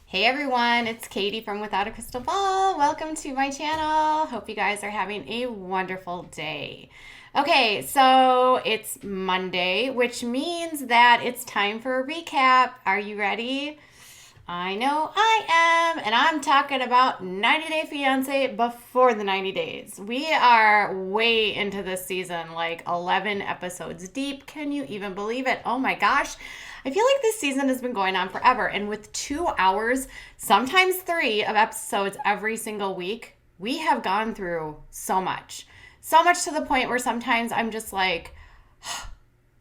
Hey everyone, it's Katie from Without a Crystal Ball. Welcome to my channel. Hope you guys are having a wonderful day. Okay, so it's Monday, which means that it's time for a recap. Are you ready? I know I am, and I'm talking about 90 Day Fiance before the 90 days. We are way into this season, like 11 episodes deep. Can you even believe it? Oh my gosh. I feel like this season has been going on forever, and with 2 hours, sometimes three of episodes every single week, we have gone through so much. So much to the point where sometimes I'm just like,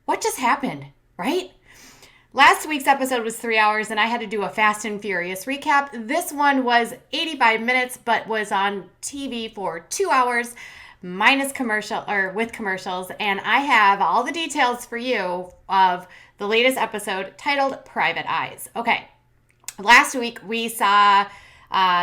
what just happened, right? Last week's episode was 3 hours, and I had to do a Fast and Furious recap. This one was 85 minutes, but was on TV for 2 hours, minus commercial or with commercials. And I have all the details for you of the latest episode titled Private Eyes. Okay, last week we saw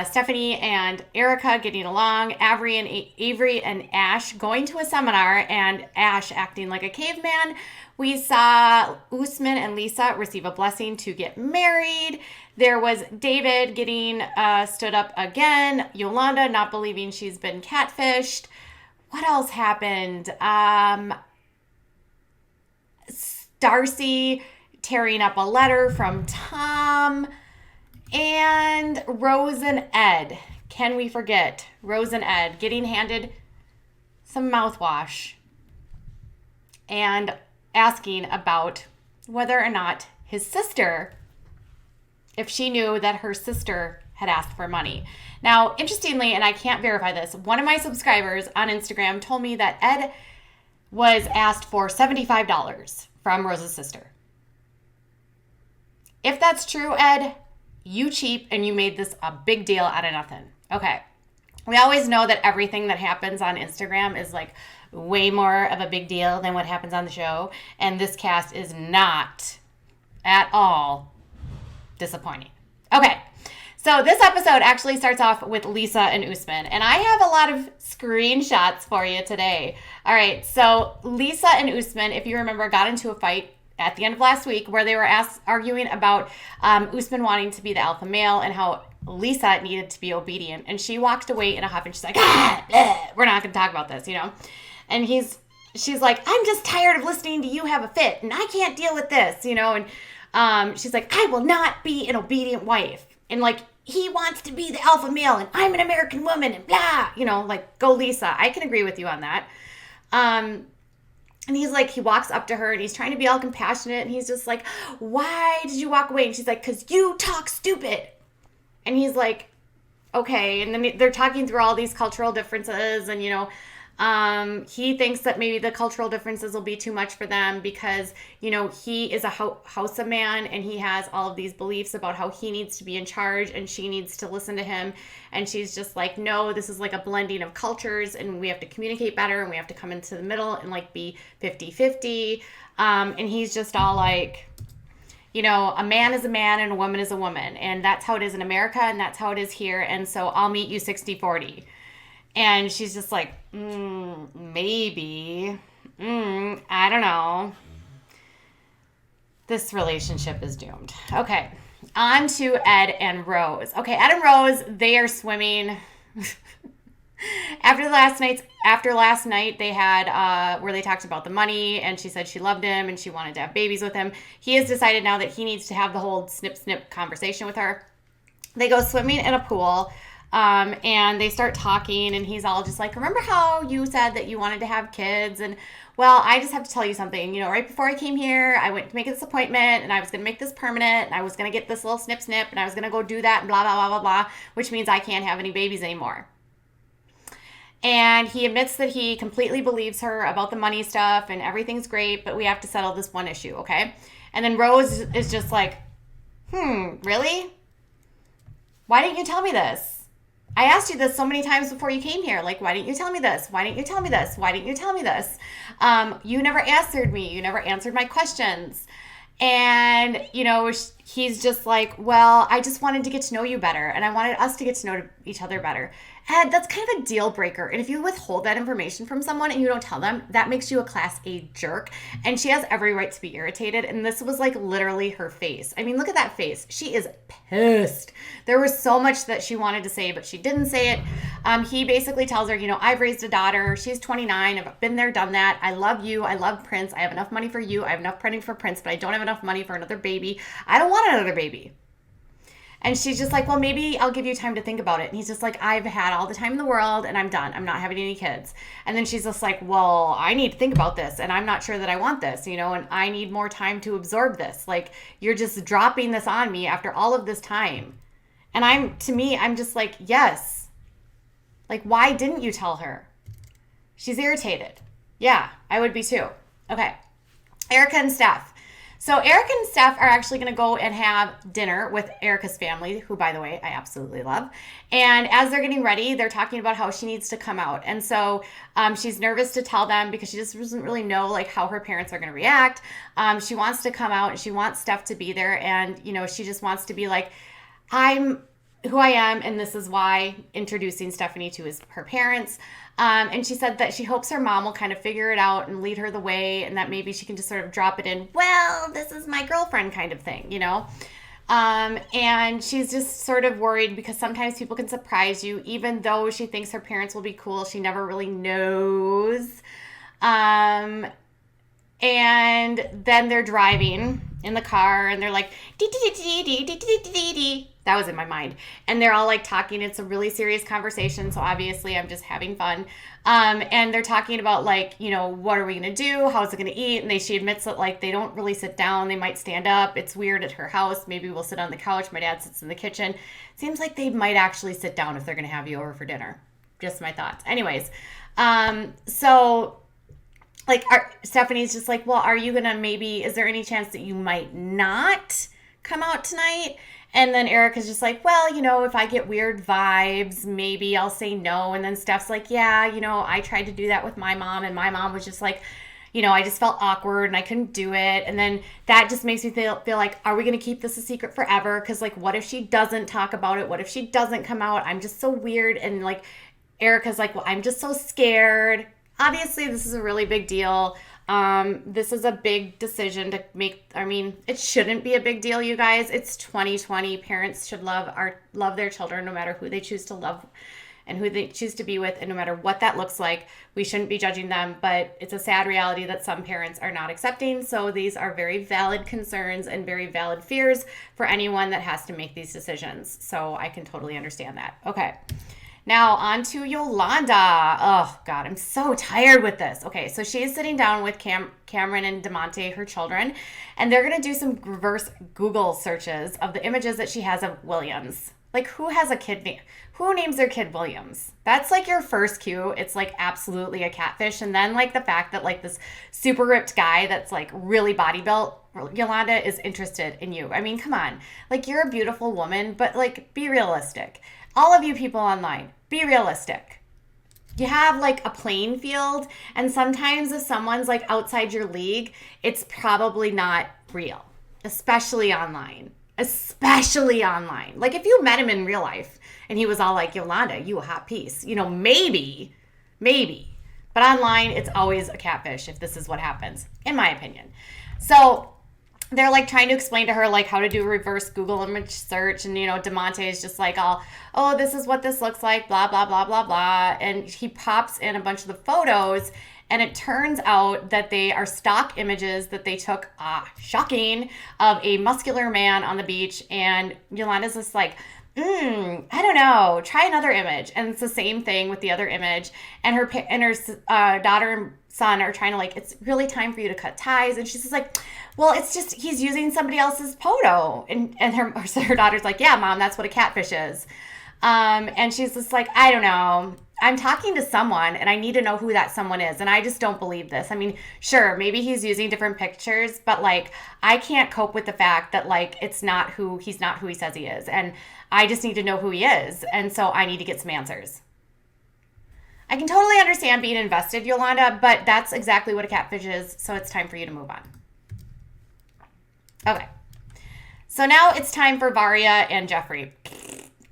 Stephanie and Erika getting along, Avery and Ash going to a seminar, and Ash acting like a caveman. We saw Usman and Lisa receive a blessing to get married. There was David getting stood up again. Yolanda not believing she's been catfished. What else happened? Darcy tearing up a letter from Tom. And Rose and Ed. Can we forget Rose and Ed getting handed some mouthwash and asking about whether or not his sister, if she knew that her sister had asked for money. Now, interestingly, and I can't verify this, one of my subscribers on Instagram told me that Ed was asked for $75 from Rose's sister. If that's true, Ed, you cheap and you made this a big deal out of nothing. Okay. We always know that everything that happens on Instagram is like way more of a big deal than what happens on the show. And this cast is not at all disappointing. Okay. So this episode actually starts off with Lisa and Usman. And I have a lot of screenshots for you today. All right. So Lisa and Usman, if you remember, got into a fight at the end of last week where they were arguing about Usman wanting to be the alpha male and how Lisa needed to be obedient. And she walked away in a huff and she's like, we're not going to talk about this, you know? And she's like, I'm just tired of listening to you have a fit and I can't deal with this, you know? And she's like, I will not be an obedient wife. And like, he wants to be the alpha male and I'm an American woman and blah, you know, like, go Lisa. I can agree with you on that. And he's like, he walks up to her and he's trying to be all compassionate. And he's just like, why did you walk away? And she's like, because you talk stupid. And he's like, okay. And then they're talking through all these cultural differences. And, you know, he thinks that maybe the cultural differences will be too much for them because, you know, he is a Hausa man and he has all of these beliefs about how he needs to be in charge and she needs to listen to him. And she's just like, no, this is like a blending of cultures and we have to communicate better and we have to come into the middle and like be 50-50. And he's just all like, you know, a man is a man and a woman is a woman. And that's how it is in America and that's how it is here. And so I'll meet you 60-40. And she's just like, maybe. I don't know. This relationship is doomed. Okay. On to Ed and Rose. Okay, Ed and Rose, they are swimming. After last night, they had where they talked about the money, and she said she loved him and she wanted to have babies with him. He has decided now that he needs to have the whole snip conversation with her. They go swimming in a pool. And they start talking and he's all just like, remember how you said that you wanted to have kids? And well, I just have to tell you something, you know, right before I came here, I went to make this appointment and I was going to make this permanent and I was going to get this little snip and I was going to go do that and blah, blah, blah, blah, blah, which means I can't have any babies anymore. And he admits that he completely believes her about the money stuff and everything's great, but we have to settle this one issue. Okay. And then Rose is just like, really? Why didn't you tell me this? I asked you this so many times before you came here. Like, why didn't you tell me this? Why didn't you tell me this? Why didn't you tell me this? You never answered me. You never answered my questions. And, he's just like, well, I just wanted to get to know you better. And I wanted us to get to know each other better. And that's kind of a deal breaker. And if you withhold that information from someone and you don't tell them, that makes you a class A jerk. And she has every right to be irritated. And this was like literally her face. I mean, look at that face. She is pissed. There was so much that she wanted to say, but she didn't say it. He basically tells her, I've raised a daughter. She's 29. I've been there, done that. I love you. I love Prince. I have enough money for you. I have enough money for Prince, but I don't have enough money for another baby. I don't want another baby. And she's just like, well, maybe I'll give you time to think about it. And he's just like, I've had all the time in the world and I'm done. I'm not having any kids. And then she's just like, well, I need to think about this and I'm not sure that I want this, and I need more time to absorb this. Like, you're just dropping this on me after all of this time. And I'm just like, yes. Like, why didn't you tell her? She's irritated. Yeah, I would be too. Okay. Erika and Steph. So Erika and Steph are actually going to go and have dinner with Erika's family, who, by the way, I absolutely love. And as they're getting ready, they're talking about how she needs to come out. And so she's nervous to tell them because she just doesn't really know like how her parents are going to react. She wants to come out and she wants Steph to be there. And, she just wants to be like, I'm who I am, and this is why, introducing Stephanie to her parents. And she said that she hopes her mom will kind of figure it out and lead her the way, and that maybe she can just sort of drop it in, well, this is my girlfriend kind of thing, And she's just sort of worried because sometimes people can surprise you, even though she thinks her parents will be cool. She never really knows. And then they're driving in the car and they're like, dee dee dee dee dee dee dee dee. That was in my mind. And they're all like talking. It's a really serious conversation. So obviously I'm just having fun. And they're talking about like, what are we going to do? How's it going to eat? And she admits that like they don't really sit down. They might stand up. It's weird at her house. Maybe we'll sit on the couch. My dad sits in the kitchen. Seems like they might actually sit down if they're going to have you over for dinner. Just my thoughts. Anyways, so like Stephanie's just like, well, are you going to is there any chance that you might not come out tonight? And then Erika's just like, well, if I get weird vibes, maybe I'll say no. And then Steph's like, yeah, I tried to do that with my mom. And my mom was just like, I just felt awkward and I couldn't do it. And then that just makes me feel like, are we going to keep this a secret forever? Because like, what if she doesn't talk about it? What if she doesn't come out? I'm just so weird. And like, Erika's like, well, I'm just so scared. Obviously, this is a really big deal. This is a big decision to make. I mean, it shouldn't be a big deal, you guys. It's 2020. Parents should love their children no matter who they choose to love and who they choose to be with, and no matter what that looks like. We shouldn't be judging them, but it's a sad reality that some parents are not accepting. So these are very valid concerns and very valid fears for anyone that has to make these decisions. So I can totally understand that. Okay. Now, on to Yolanda. Oh, God, I'm so tired with this. Okay, so she's sitting down with Cameron and DeMonte, her children, and they're going to do some reverse Google searches of the images that she has of Williams. Like, who has a kid name? Who names their kid Williams? That's, like, your first cue. It's, like, absolutely a catfish. And then, like, the fact that, like, this super ripped guy that's, like, really body built, Yolanda, is interested in you. I mean, come on. Like, you're a beautiful woman, but, like, be realistic. All of you people online, be realistic. You have like a playing field, and sometimes if someone's like outside your league, it's probably not real, especially online. Especially online. Like if you met him in real life and he was all like, Yolanda, you a hot piece. Maybe. But online, it's always a catfish if this is what happens, in my opinion. So they're like trying to explain to her like how to do a reverse Google image search, and DeMonte is just like, oh, this is what this looks like, blah blah blah blah blah, and he pops in a bunch of the photos, and it turns out that they are stock images that they took, shocking, of a muscular man on the beach. And Yolanda's just like, I don't know, try another image. And it's the same thing with the other image, and her daughter and son are trying to like, it's really time for you to cut ties. And she's just like, well, it's just he's using somebody else's photo. And her daughter's like, yeah, Mom, that's what a catfish is. And she's just like, I don't know. I'm talking to someone and I need to know who that someone is. And I just don't believe this. I mean, sure, maybe he's using different pictures, but like, I can't cope with the fact that like, he's not who he says he is. And I just need to know who he is. And so I need to get some answers. I can totally understand being invested, Yolanda, but that's exactly what a catfish is. So it's time for you to move on. Okay. So now it's time for Varya and Jeffrey.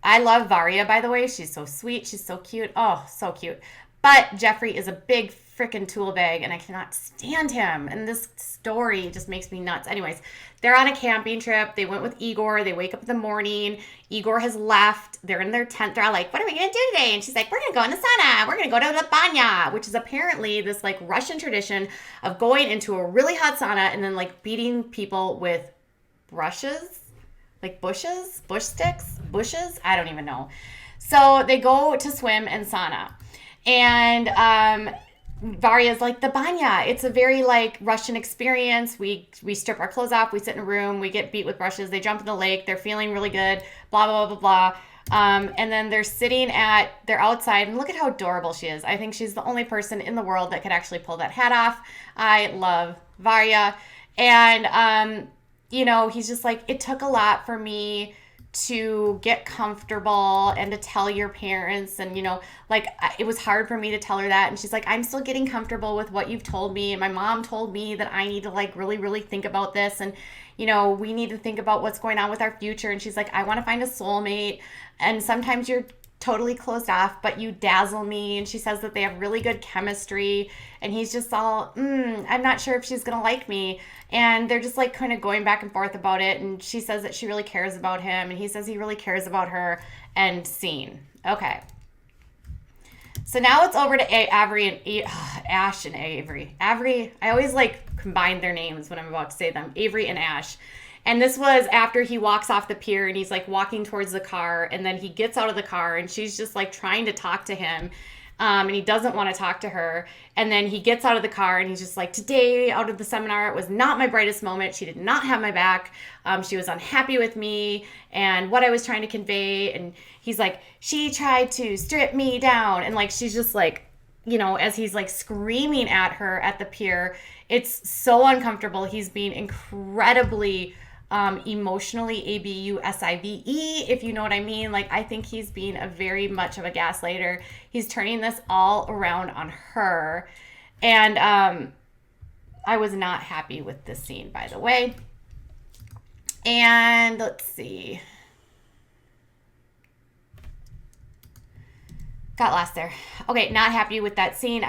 I love Varya, by the way. She's so sweet. She's so cute. Oh, so cute. But Jeffrey is a big freaking tool bag, and I cannot stand him. And this story just makes me nuts. Anyways, they're on a camping trip. They went with Igor. They wake up in the morning. Igor has left. They're in their tent. They're all like, what are we going to do today? And she's like, we're going to go in the sauna. We're going to go to the banya, which is apparently this like Russian tradition of going into a really hot sauna and then like beating people with brushes, like bushes, bush sticks, bushes. I don't even know. So they go to swim in sauna. And Varya's like, the banya. It's a very like Russian experience. We strip our clothes off. We sit in a room. We get beat with brushes. They jump in the lake. They're feeling really good. Blah, blah, blah, blah, blah. And then they're outside. And look at how adorable she is. I think she's the only person in the world that could actually pull that hat off. I love Varya. And, he's just like, it took a lot for me to get comfortable and to tell your parents. And, it was hard for me to tell her that. And she's like, I'm still getting comfortable with what you've told me. And my mom told me that I need to like really, really think about this. And, we need to think about what's going on with our future. And she's like, I want to find a soulmate. And sometimes you're totally closed off, but you dazzle me. And she says that they have really good chemistry. And he's just all, I'm not sure if she's going to like me. And they're just like kind of going back and forth about it. And she says that she really cares about him. And he says he really cares about her. And scene. Okay. So now it's over to Avery and Ash and Avery. Avery, I always like combine their names when I'm about to say them. Avery and Ash. And this was after he walks off the pier and he's like walking towards the car. And then he gets out of the car and she's just like trying to talk to him. And he doesn't want to talk to her. And then he gets out of the car and he's just like, today out of the seminar, it was not my brightest moment. She did not have my back. She was unhappy with me and what I was trying to convey. And he's like, she tried to strip me down. And like, she's just like, as he's like screaming at her at the pier, it's so uncomfortable. He's being incredibly emotionally abusive, if you know what I mean. Like, I think he's being a very much of a gaslighter. He's turning this all around on her. And I was not happy with this scene, by the way. And let's see. Got lost there. Okay, not happy with that scene.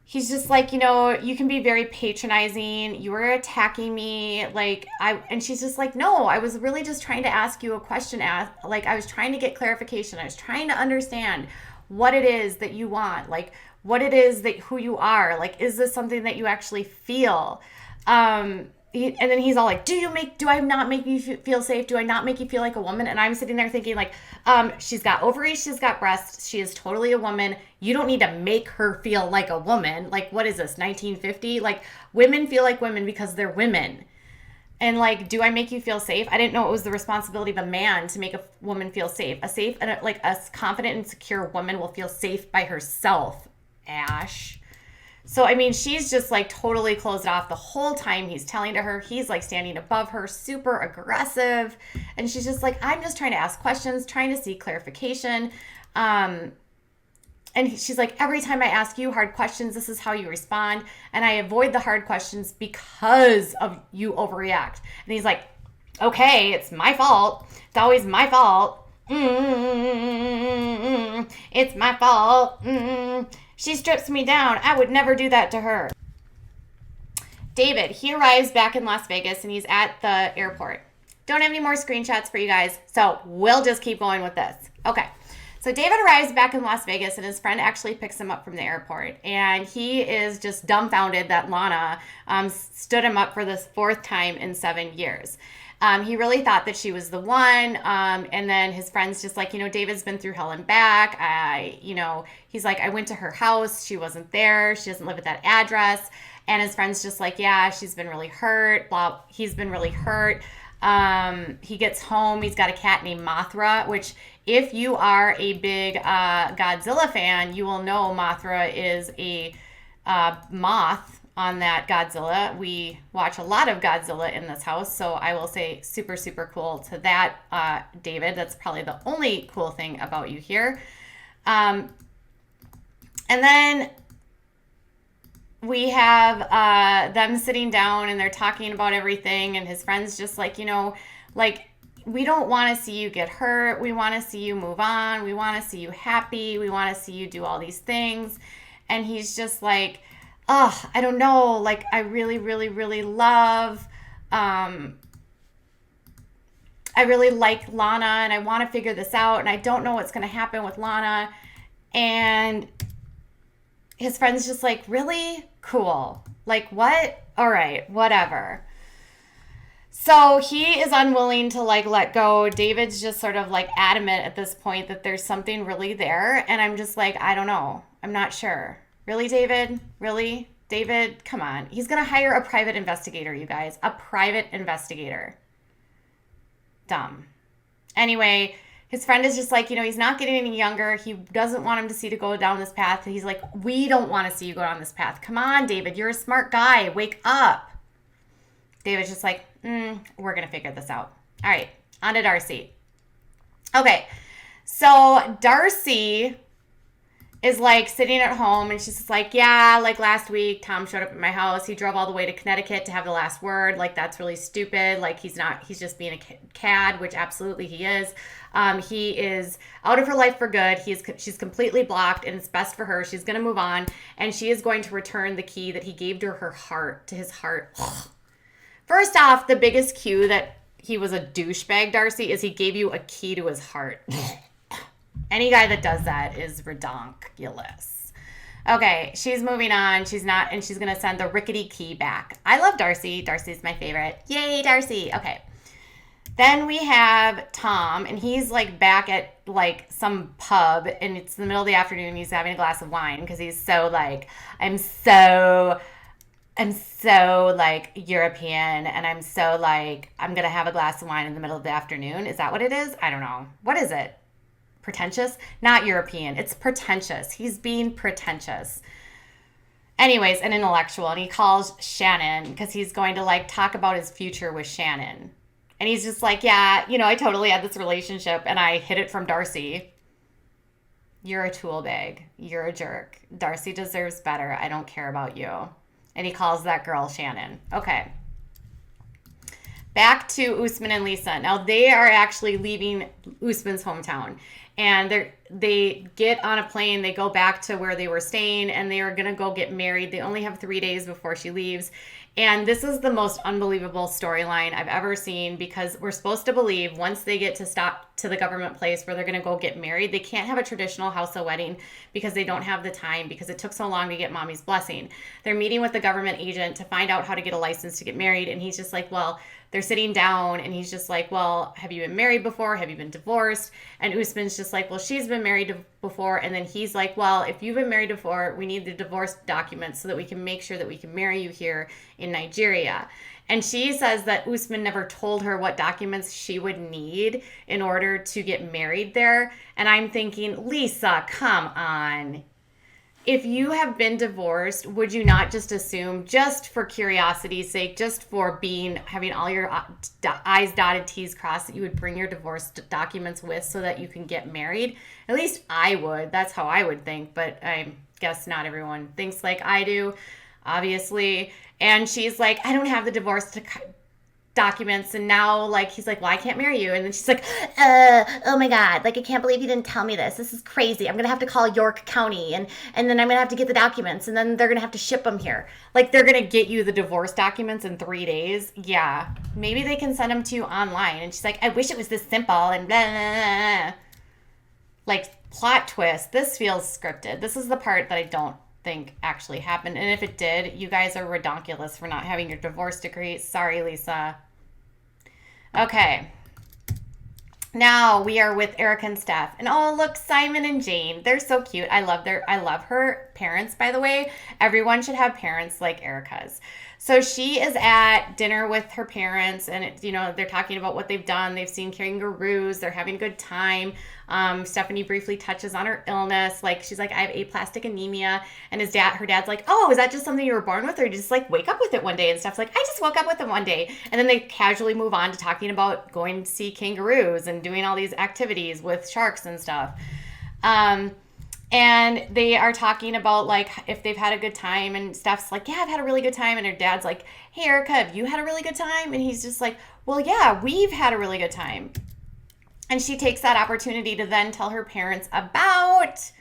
He's just like, you can be very patronizing. You were attacking me. And she's just like, no, I was really just trying to ask you a question. I was trying to get clarification. I was trying to understand what it is that you want. Like, what it is that who you are. Like, is this something that you actually feel? And then he's all like, do I not make you feel safe? Do I not make you feel like a woman? And I'm sitting there thinking like, she's got ovaries, she's got breasts, she is totally a woman. You don't need to make her feel like a woman. Like, what is this, 1950? Like, women feel like women because they're women. And like, do I make you feel safe? I didn't know it was the responsibility of a man to make a woman feel safe. A confident and secure woman will feel safe by herself, Ash. So, I mean, she's just like totally closed off the whole time he's telling to her. He's like standing above her, super aggressive. And she's just like, I'm just trying to ask questions, trying to seek clarification. And she's like, every time I ask you hard questions, this is how you respond. And I avoid the hard questions because of you overreact. And he's like, okay, it's my fault. It's always my fault. It's my fault. She strips me down. I would never do that to her. David, he arrives back in Las Vegas and he's at the airport. Don't have any more screenshots for you guys, so we'll just keep going with this. Okay, so David arrives back in Las Vegas and his friend actually picks him up from the airport. And he is just dumbfounded that Lana stood him up for this fourth time in 7 years. He really thought that she was the one. And then his friend's just like, David's been through hell and back. He's like, I went to her house. She wasn't there. She doesn't live at that address. And his friend's just like, yeah, she's been really hurt. Blah. He's been really hurt. He gets home. He's got a cat named Mothra, which if you are a big Godzilla fan, you will know Mothra is a moth on that Godzilla. We watch a lot of Godzilla in this house, so I will say super, super cool to that, David. That's probably the only cool thing about you here. And then we have them sitting down and they're talking about everything, and his friend's just like, like, we don't want to see you get hurt. We want to see you move on. We want to see you happy. We want to see you do all these things. And he's just like, oh, I don't know. Like, I really, really, really love, I really like Lana, and I want to figure this out, and I don't know what's going to happen with Lana. And his friend's just like, really? Cool. Like, what? All right, whatever. So he is unwilling to like let go. David's just sort of like adamant at this point that there's something really there. And I'm just like, I don't know. I'm not sure. Really, David? Really? David, come on. He's going to hire a private investigator, you guys. A private investigator. Dumb. Anyway, his friend is just like, he's not getting any younger. He doesn't want him to see to go down this path. He's like, we don't want to see you go down this path. Come on, David. You're a smart guy. Wake up. David's just like, we're going to figure this out. All right, on to Darcy. Okay, so Darcy is like sitting at home, and she's just like, yeah, like last week, Tom showed up at my house. He drove all the way to Connecticut to have the last word. Like, that's really stupid. Like, he's just being a cad, which absolutely he is. He is out of her life for good. She's completely blocked, and it's best for her. She's going to move on, and she is going to return the key that he gave to her heart, to his heart. First off, the biggest cue that he was a douchebag, Darcy, is he gave you a key to his heart. Any guy that does that is redonkulous. Okay, she's moving on. She's going to send the rickety key back. I love Darcy. Darcy's my favorite. Yay, Darcy. Okay. Then we have Tom, and he's like back at like some pub, and it's the middle of the afternoon. He's having a glass of wine because he's so like, I'm so like European, and I'm so like, I'm going to have a glass of wine in the middle of the afternoon. Is that what it is? I don't know. What is it? Pretentious? Not European. It's pretentious. He's being pretentious. Anyways, an intellectual, and he calls Shannon because he's going to like talk about his future with Shannon. And he's just like, yeah, I totally had this relationship and I hid it from Darcy. You're a tool bag. You're a jerk. Darcy deserves better. I don't care about you. And he calls that girl Shannon. Okay. Back to Usman and Lisa. Now, they are actually leaving Usman's hometown. And they get on a plane. They go back to where they were staying. And they are going to go get married. They only have 3 days before she leaves. And this is the most unbelievable storyline I've ever seen, because we're supposed to believe once they get to stop to the government place where they're going to go get married, they can't have a traditional house of wedding because they don't have the time, because it took so long to get mommy's blessing. They're meeting with the government agent to find out how to get a license to get married. And he's just like, well, they're sitting down and he's just like, well, have you been married before? Have you been divorced? And Usman's just like, well, she's been married before. And then he's like, well, if you've been married before, we need the divorce documents so that we can make sure that we can marry you here in Nigeria. And she says that Usman never told her what documents she would need in order to get married there. And I'm thinking, Lisa, come on. If you have been divorced, would you not just assume, just for curiosity's sake, just for having all your I's dotted, T's crossed, that you would bring your divorce documents with so that you can get married? At least I would. That's how I would think. But I guess not everyone thinks like I do, obviously. And she's like, I don't have the divorce documents. And now, like, he's like, well, I can't marry you. And then she's like, oh my God, like, I can't believe you didn't tell me this. This is crazy. I'm going to have to call York County, and then I'm going to have to get the documents, and then they're going to have to ship them here. Like, they're going to get you the divorce documents in 3 days. Yeah. Maybe they can send them to you online. And she's like, I wish it was this simple, and blah, blah, blah. Like, plot twist. This feels scripted. This is the part that I don't think actually happened. And if it did, you guys are redonkulous for not having your divorce decree. Sorry, Lisa. Okay. Now we are with Erika and Steph. And oh, look, Simon and Jane. They're so cute. I love her parents, by the way. Everyone should have parents like Erika's. So she is at dinner with her parents, and they're talking about what they've done. They've seen kangaroos. They're having a good time. Stephanie briefly touches on her illness. Like, she's like, I have aplastic anemia. And her dad's like, oh, is that just something you were born with, or did you just like wake up with it one day? And Steph's like, I just woke up with it one day. And then they casually move on to talking about going to see kangaroos and doing all these activities with sharks and stuff. And they are talking about like if they've had a good time, and Steph's like, yeah, I've had a really good time. And her dad's like, hey, Erica, have you had a really good time? And he's just like, well, yeah, we've had a really good time. And she takes that opportunity to then tell her parents about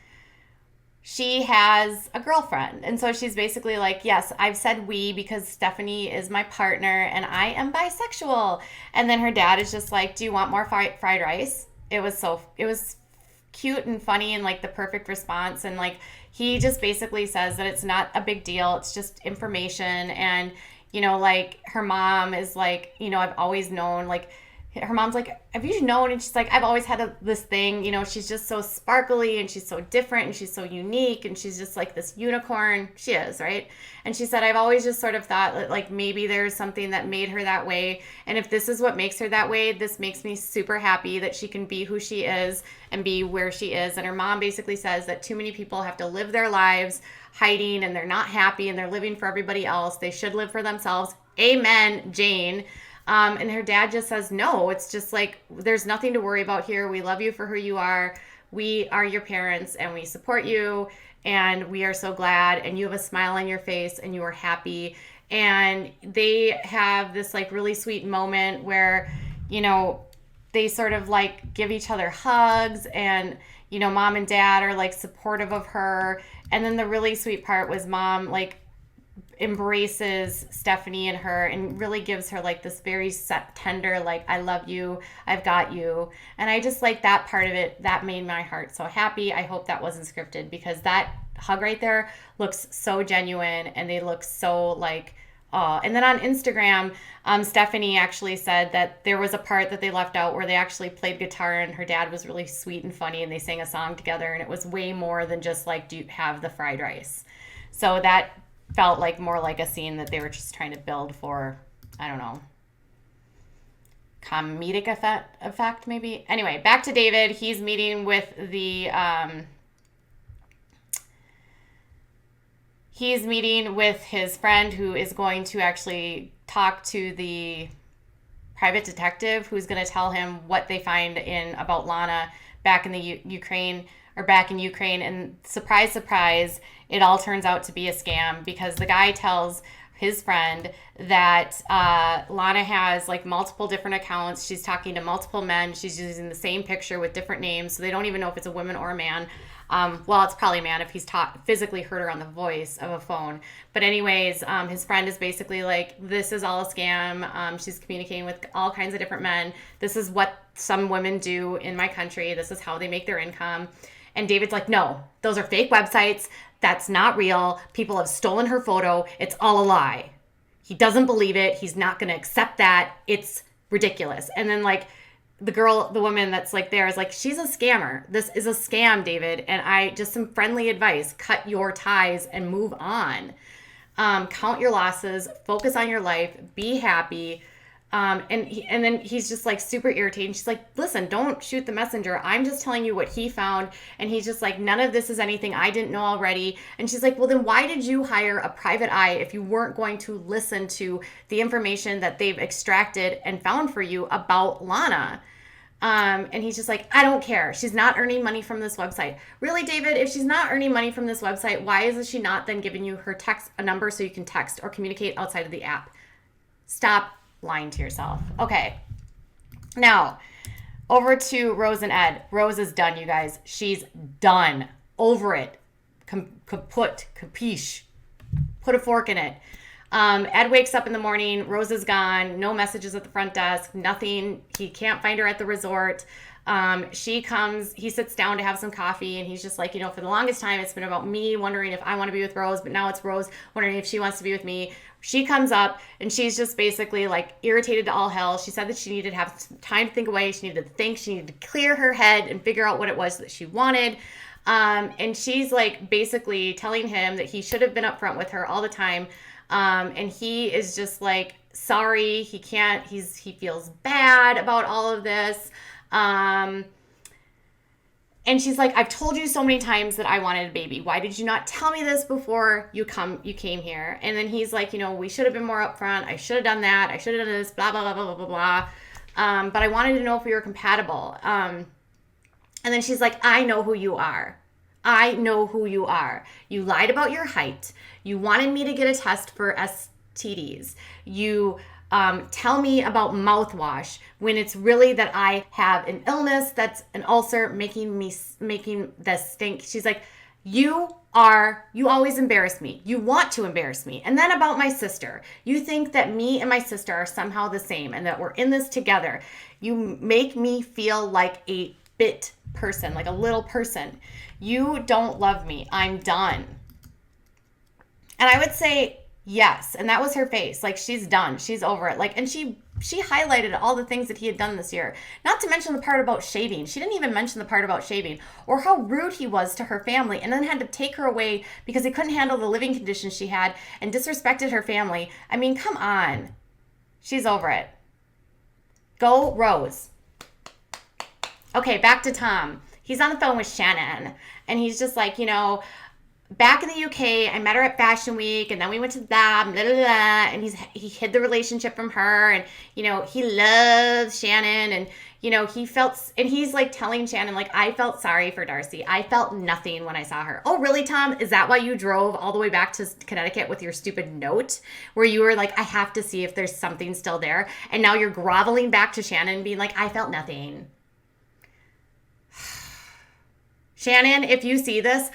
she has a girlfriend. And so she's basically like, yes, I've said we because Stephanie is my partner and I am bisexual. And then her dad is just like, do you want more fried rice? It was cute and funny and like the perfect response. And like, he just basically says that it's not a big deal. It's just information. And, like her mom is like, I've always known, like, her mom's like, have you known? And she's like, I've always had this thing, she's just so sparkly and she's so different and she's so unique and she's just like this unicorn. She is, right? And she said, I've always just sort of thought that like maybe there's something that made her that way. And if this is what makes her that way, this makes me super happy that she can be who she is and be where she is. And her mom basically says that too many people have to live their lives hiding and they're not happy and they're living for everybody else. They should live for themselves. Amen, Jane. And her dad just says, no, it's just like, there's nothing to worry about here. We love you for who you are. We are your parents and we support you. And we are so glad. And you have a smile on your face and you are happy. And they have this like really sweet moment where, they sort of like give each other hugs and, mom and dad are like supportive of her. And then the really sweet part was mom like embraces Stephanie and her and really gives her like this very tender, like, I love you, I've got you. And I just like that part of it. That made my heart so happy. I hope that wasn't scripted because that hug right there looks so genuine and they look so like, oh. And then on Instagram, Stephanie actually said that there was a part that they left out where they actually played guitar and her dad was really sweet and funny and they sang a song together and it was way more than just like, do you have the fried rice? So that felt like more like a scene that they were just trying to build for, I don't know, comedic effect maybe. Anyway, back to David. He's meeting with his friend who is going to actually talk to the private detective who's going to tell him what they find about Lana back in the Ukraine. And surprise, surprise, it all turns out to be a scam because the guy tells his friend that Lana has like multiple different accounts. She's talking to multiple men. She's using the same picture with different names, so they don't even know if it's a woman or a man. Well, it's probably a man if he's physically heard her on the voice of a phone. But anyways, his friend is basically like, this is all a scam. She's communicating with all kinds of different men. This is what some women do in my country. This is how they make their income. And David's like, no, those are fake websites. That's not real. People have stolen her photo. It's all a lie. He doesn't believe it. He's not going to accept that. It's ridiculous. And then like the woman that's like there is like, she's a scammer. This is a scam, David. And just some friendly advice, cut your ties and move on. Count your losses, focus on your life, be happy. And then he's just like super irritated. She's like, listen, don't shoot the messenger. I'm just telling you what he found. And he's just like, none of this is anything I didn't know already. And she's like, well, then why did you hire a private eye if you weren't going to listen to the information that they've extracted and found for you about Lana? And he's just like, I don't care. She's not earning money from this website. Really, David, if she's not earning money from this website, why isn't she not then giving you her a number so you can text or communicate outside of the app? Stop lying to yourself. Okay. Now, over to Rose and Ed. Rose is done, you guys. She's done. Over it. Capiche. Put a fork in it. Ed wakes up in the morning. Rose is gone. No messages at the front desk. Nothing. He can't find her at the resort. She comes, he sits down to have some coffee and he's just like, for the longest time, it's been about me wondering if I want to be with Rose, but now it's Rose wondering if she wants to be with me. She comes up and she's just basically like irritated to all hell. She said that she needed to have some time to think away. She needed to think, she needed to clear her head and figure out what it was that she wanted. And she's like basically telling him that he should have been upfront with her all the time. And he is just like, sorry, he can't, he feels bad about all of this. And she's like, I've told you so many times that I wanted a baby. Why did you not tell me this before you came here? And then he's like, we should have been more upfront. I should have done that. I should have done this, blah, blah, blah, blah, blah, blah, blah. But I wanted to know if we were compatible. And then she's like, I know who you are. I know who you are. You lied about your height. You wanted me to get a test for STDs. You tell me about mouthwash when it's really that I have an illness that's an ulcer making this stink. She's like, you always embarrass me. You want to embarrass me. And then about my sister, you think that me and my sister are somehow the same and that we're in this together. You make me feel like a bit person, like a little person. You don't love me. I'm done. And I would say yes. And that was her face. Like, she's done. She's over it. Like, and she highlighted all the things that he had done this year. Not to mention the part about shaving. She didn't even mention the part about shaving or how rude he was to her family and then had to take her away because he couldn't handle the living conditions she had and disrespected her family. I mean, come on. She's over it. Go Rose. Okay, back to Tom. He's on the phone with Shannon and he's just like, back in the UK, I met her at Fashion Week, and then we went to that, blah, blah, blah, and he hid the relationship from her, and, he loves Shannon, and, he's, like, telling Shannon, like, I felt sorry for Darcy. I felt nothing when I saw her. Oh, really, Tom? Is that why you drove all the way back to Connecticut with your stupid note, where you were like, I have to see if there's something still there, and now you're groveling back to Shannon being like, I felt nothing. Shannon, if you see this,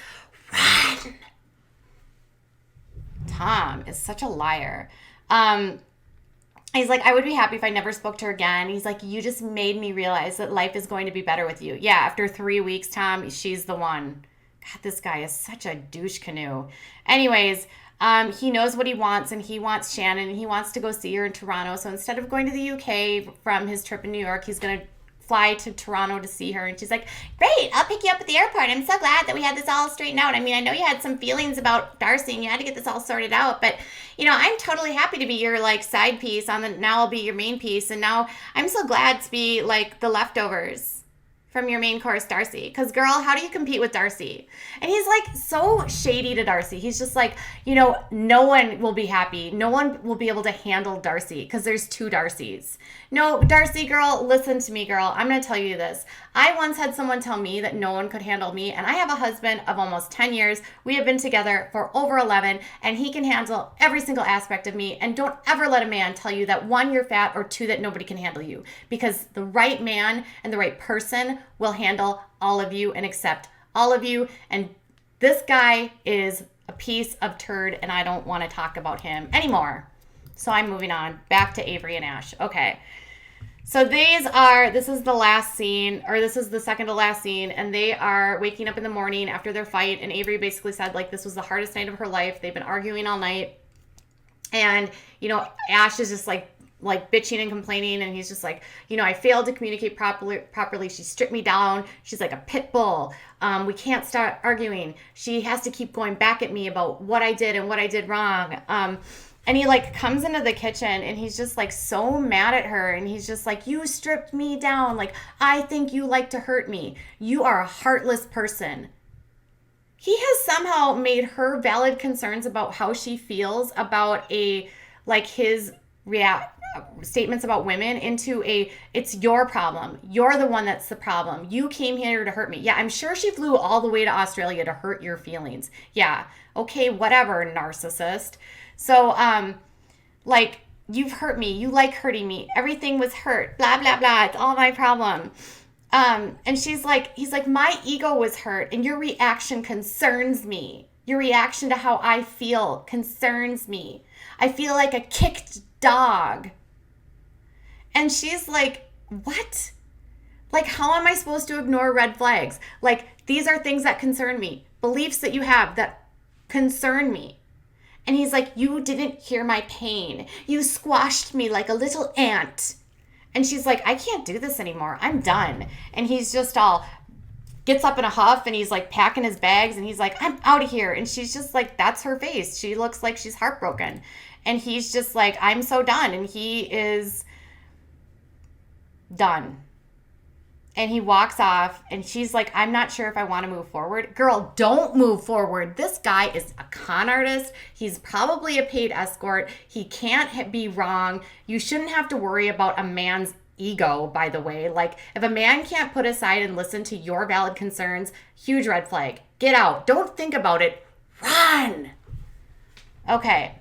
run. Tom is such a liar. He's like, I would be happy if I never spoke to her again. He's like, you just made me realize that life is going to be better with you. Yeah, after 3 weeks, Tom, she's the one. God, this guy is such a douche canoe. Anyways, he knows what he wants, and he wants Shannon, and he wants to go see her in Toronto. So instead of going to the UK from his trip in New York, he's going to fly to Toronto to see her. And she's like, great, I'll pick you up at the airport. I'm so glad that we had this all straightened out. I mean, I know you had some feelings about Darcy and you had to get this all sorted out, but I'm totally happy to be your like side piece now I'll be your main piece. And now I'm so glad to be like the leftovers from your main course, Darcy. Because, girl, how do you compete with Darcy? And he's, like, so shady to Darcy. He's just like, no one will be happy. No one will be able to handle Darcy because there's 2 Darcys. No, Darcy, girl, listen to me, girl. I'm going to tell you this. I once had someone tell me that no one could handle me, and I have a husband of almost 10 years. We have been together for over 11, and he can handle every single aspect of me. And don't ever let a man tell you that 1, you're fat, or 2, that nobody can handle you. Because the right man and the right person will handle all of you and accept all of you. And this guy is a piece of turd, and I don't want to talk about him anymore. So I'm moving on back to Avery and Ash. Okay. So this is the last scene, or this is the second to last scene, and they are waking up in the morning after their fight, and Avery basically said, like, this was the hardest night of her life. They've been arguing all night. And, Ash is just like bitching and complaining, and he's just like, I failed to communicate properly. She stripped me down. She's like a pit bull. We can't start arguing. She has to keep going back at me about what I did and what I did wrong. And he like comes into the kitchen, and he's just like so mad at her, and he's just like, you stripped me down. Like, I think you like to hurt me. You are a heartless person. He has somehow made her valid concerns about how she feels about his statements about women into it's your problem. You're the one that's the problem. You came here to hurt me. Yeah, I'm sure she flew all the way to Australia to hurt your feelings. Yeah, okay, whatever, narcissist. So, you've hurt me. You like hurting me. Everything was hurt. Blah, blah, blah. It's all my problem. And he's like, my ego was hurt, and your reaction concerns me. Your reaction to how I feel concerns me. I feel like a kicked dog. And she's like, what? Like, how am I supposed to ignore red flags? Like, these are things that concern me. Beliefs that you have that concern me. And he's like, you didn't hear my pain. You squashed me like a little ant. And she's like, I can't do this anymore. I'm done. And he's just all gets up in a huff, and he's like packing his bags, and he's like, I'm out of here. And she's just like, that's her face. She looks like she's heartbroken. And he's just like, I'm so done. And he is done. And he walks off, and she's like, I'm not sure if I want to move forward. Girl, don't move forward. This guy is a con artist. He's probably a paid escort. He can't be wrong. You shouldn't have to worry about a man's ego, by the way. Like, if a man can't put aside and listen to your valid concerns, huge red flag. Get out. Don't think about it. Run. Okay.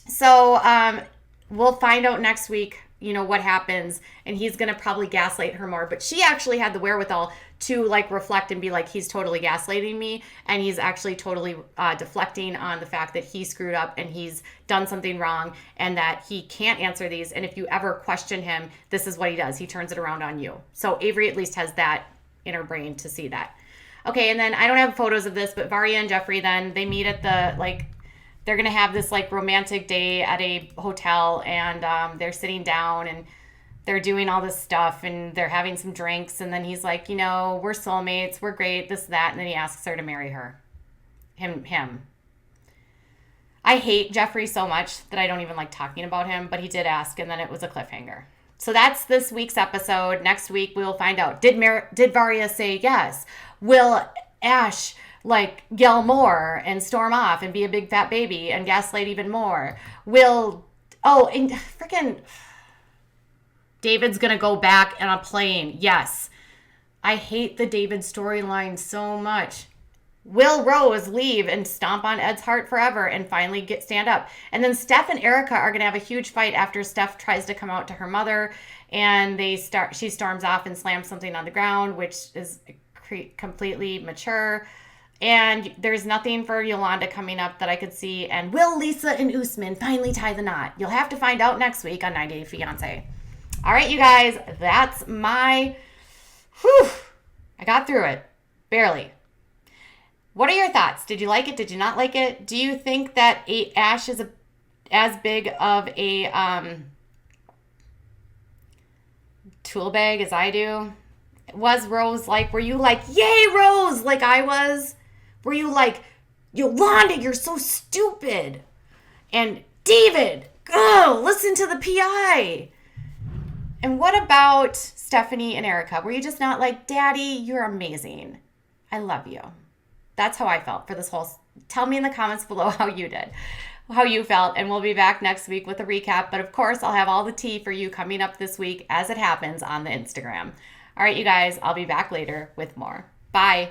So we'll find out next week, what happens. And he's going to probably gaslight her more. But she actually had the wherewithal to like reflect and be like, he's totally gaslighting me. And he's actually totally deflecting on the fact that he screwed up and he's done something wrong and that he can't answer these. And if you ever question him, this is what he does. He turns it around on you. So Avery at least has that in her brain to see that. Okay, and then I don't have photos of this, but Varya and Jeffrey then, they meet at the, like, they're going to have this, like, romantic day at a hotel, and they're sitting down, and they're doing all this stuff, and they're having some drinks, and then he's like, we're soulmates, we're great, this, that, and then he asks her to marry her. Him. I hate Jeffrey so much that I don't even like talking about him, but he did ask, and then it was a cliffhanger. So that's this week's episode. Next week, we will find out. Did Varya say yes? Will Ash, like, yell more and storm off and be a big fat baby and gaslight even more? And freaking David's going to go back on a plane. Yes. I hate the David storyline so much. Will Rose leave and stomp on Ed's heart forever and finally stand up? And then Steph and Erika are going to have a huge fight after Steph tries to come out to her mother, and she storms off and slams something on the ground, which is completely mature. And there's nothing for Yolanda coming up that I could see. And will Lisa and Usman finally tie the knot? You'll have to find out next week on 90 Day Fiance. All right, you guys, that's I got through it. Barely. What are your thoughts? Did you like it? Did you not like it? Do you think that Ash is as big of a tool bag as I do? Was Rose like, were you like, yay, Rose, like I was? Were you like, Yolanda, you're so stupid? And David, listen to the PI. And what about Stephanie and Erika? Were you just not like, Daddy, you're amazing. I love you. That's how I felt for this whole. Tell me in the comments below how you felt, and we'll be back next week with a recap. But of course, I'll have all the tea for you coming up this week as it happens on the Instagram. All right, you guys, I'll be back later with more. Bye.